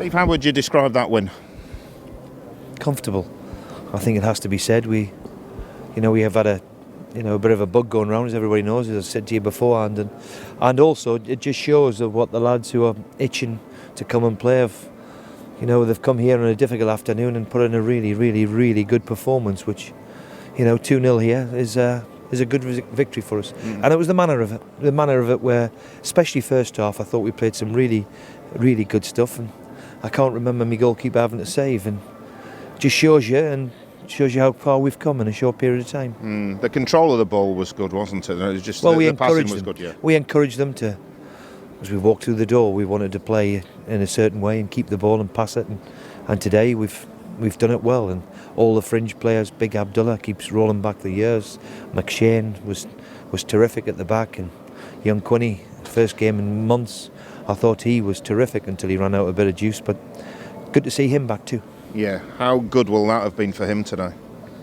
Steve, how would you describe that win? Comfortable. I think it has to be said. We have had a bit of a bug going around, as everybody knows, as I said to you beforehand, and also it just shows of what the lads who are itching to come and play have. They've come here on a difficult afternoon and put in a really, really, really good performance, which, 2-0 here is a good victory for us. And it was the manner of it where, especially first half, I thought we played some really, really good stuff, and I can't remember my goalkeeper having to save, and just shows you how far we've come in a short period of time. The control of the ball was good, wasn't it? It was just we the passing encouraged was them. good, yeah. We encouraged them to, as we walked through the door, we wanted to play in a certain way and keep the ball and pass it, and today we've done it well, and all the fringe players, Big Abdullah keeps rolling back the years, McShane was terrific at the back, and young Quinny, first game in months, I thought he was terrific until he ran out a bit of juice, but good to see him back too. Yeah, how good will that have been for him today?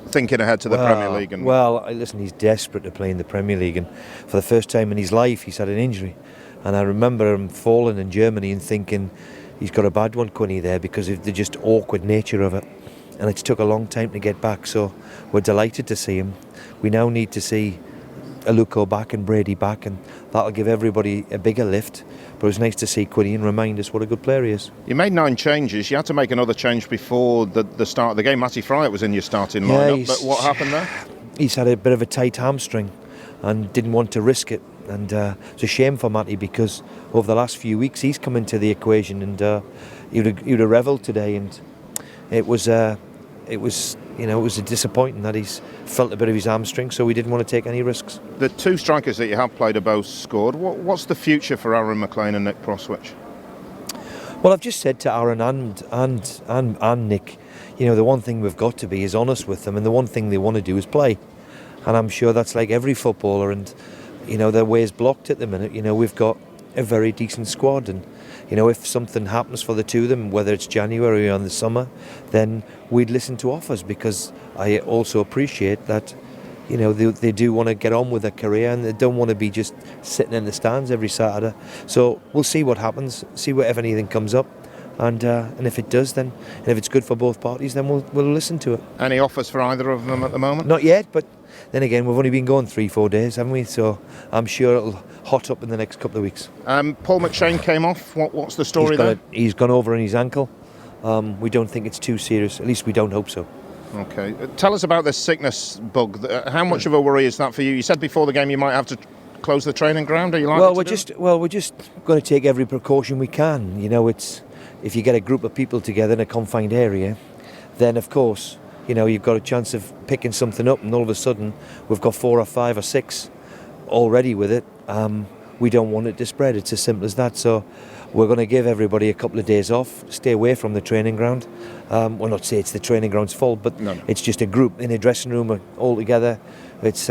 Thinking ahead to the Premier League. Listen, he's desperate to play in the Premier League, and for the first time in his life he's had an injury, and I remember him falling in Germany and thinking he's got a bad one, Quinny, there, because of the just awkward nature of it, and it's took a long time to get back, so we're delighted to see him. We now need to see Aluko back and Brady back, and that'll give everybody a bigger lift. But it was nice to see Quinny and remind us what a good player he is. You made 9 changes. You had to make another change before the start of the game. Matty Fryatt was in your starting lineup, but what happened there? He's had a bit of a tight hamstring and didn't want to risk it, and it's a shame for Matty, because over the last few weeks he's come into the equation, and he would have revelled today, and it was disappointing that he's felt a bit of his hamstring, so we didn't want to take any risks. The 2 strikers that you have played have both scored. What's the future for Aaron McLean and Nick Proswich? Well, I've just said to Aaron and Nick, the one thing we've got to be is honest with them, and the one thing they want to do is play. And I'm sure that's like every footballer, and their way is blocked at the minute. We've got a very decent squad, and if something happens for the two of them, whether it's January or in the summer, then we'd listen to offers, because I also appreciate that they do want to get on with their career, and they don't want to be just sitting in the stands every Saturday. So we'll see what happens, see if anything comes up, and if it does, then, and if it's good for both parties, then we'll listen to it. Any offers for either of them at the moment? Not yet, but then again, we've only been going 3-4 days, haven't we? So I'm sure it'll hot up in the next couple of weeks. Paul McShane came off. What's the story there? He's gone over on his ankle. We don't think it's too serious. At least we don't hope so. Okay. Tell us about this sickness bug. How much of a worry is that for you? You said before the game you might have to close the training ground. Are you likely we're just going to take every precaution we can. It's if you get a group of people together in a confined area, then of course you've got a chance of picking something up, and all of a sudden we've got 4 or 5 or 6 already with it. We don't want it to spread. It's as simple as that. So we're going to give everybody a couple of days off, stay away from the training ground. Well, not say it's the training ground's fault, but It's just a group in a dressing room all together. It's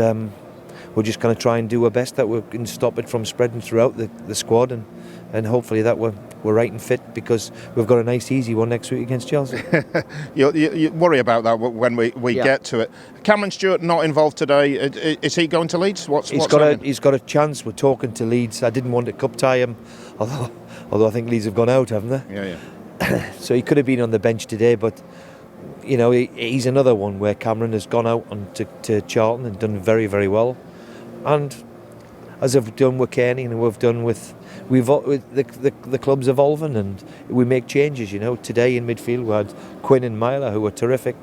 we're just going to try and do our best that we can stop it from spreading throughout the squad, and hopefully that we're right and fit, because we've got a nice easy one next week against Chelsea. you worry about that when we get to it. Cameron Stewart not involved today. Is he going to Leeds? He's got a chance. We're talking to Leeds. I didn't want to cup tie him, although I think Leeds have gone out, haven't they? Yeah. So he could have been on the bench today, but he's another one where Cameron has gone out to Charlton and done very, very well. And as I've done with Kenny, and the club's evolving, and we make changes. Today in midfield we had Quinn and Myler, who were terrific.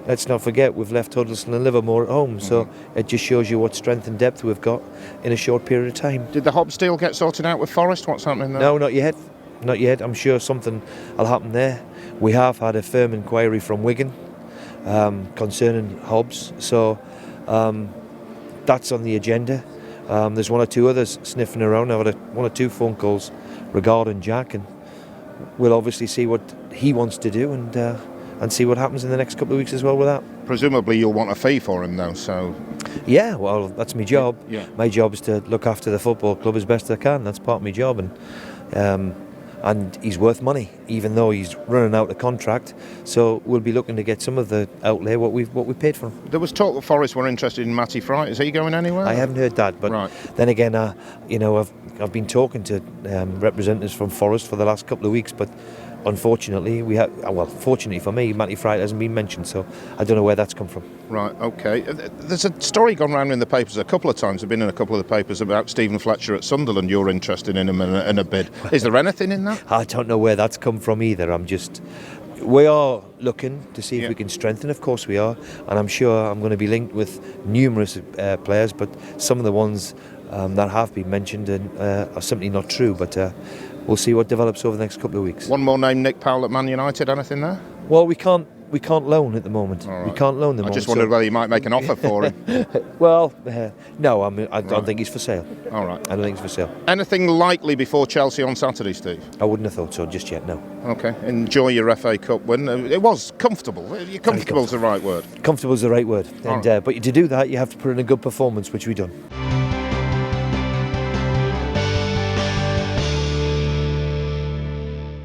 Let's not forget we've left Huddleston and Livermore at home, so it just shows you what strength and depth we've got in a short period of time. Did the Hobbs deal get sorted out with Forest? What's happening there? No, not yet. I'm sure something will happen there. We have had a firm inquiry from Wigan concerning Hobbs, so that's on the agenda. There's 1 or 2 others sniffing around. I've had 1 or 2 phone calls regarding Jack, and we'll obviously see what he wants to do, and see what happens in the next couple of weeks as well with that. Presumably you'll want a fee for him though, so... Yeah, well, that's my job. Yeah. My job is to look after the football club as best I can. That's part of my job, and he's worth money, even though he's running out of contract. So we'll be looking to get some of the outlay what we paid for him. There was talk that Forest were interested in Matty Fryatt. Is he going anywhere? I haven't heard that, but then again, I've been talking to representatives from Forest for the last couple of weeks, but unfortunately, fortunately for me, Matty Fright hasn't been mentioned, so I don't know where that's come from. Right, okay. There's a story gone round in the papers a couple of times. I've been in a couple of the papers about Stephen Fletcher at Sunderland. You're interested in him in a bid. Is there anything in that? I don't know where that's come from either. We are looking to see if Yeah. we can strengthen, of course we are, and I'm sure I'm going to be linked with numerous players, but some of the ones that have been mentioned are simply not true, but we'll see what develops over the next couple of weeks. One more name, Nick Powell at Man United. Anything there? Well, we can't loan at the moment. All right. We can't loan them. I just wondered whether you might make an offer for him. Well, no, I don't think he's for sale. All right. I don't think he's for sale. Anything likely before Chelsea on Saturday, Steve? I wouldn't have thought so just yet, no. Okay. Enjoy your FA Cup win. It was comfortable. Comfortable is the right word. Comfortable is the right word. All And right. but to do that, you have to put in a good performance, which we've done.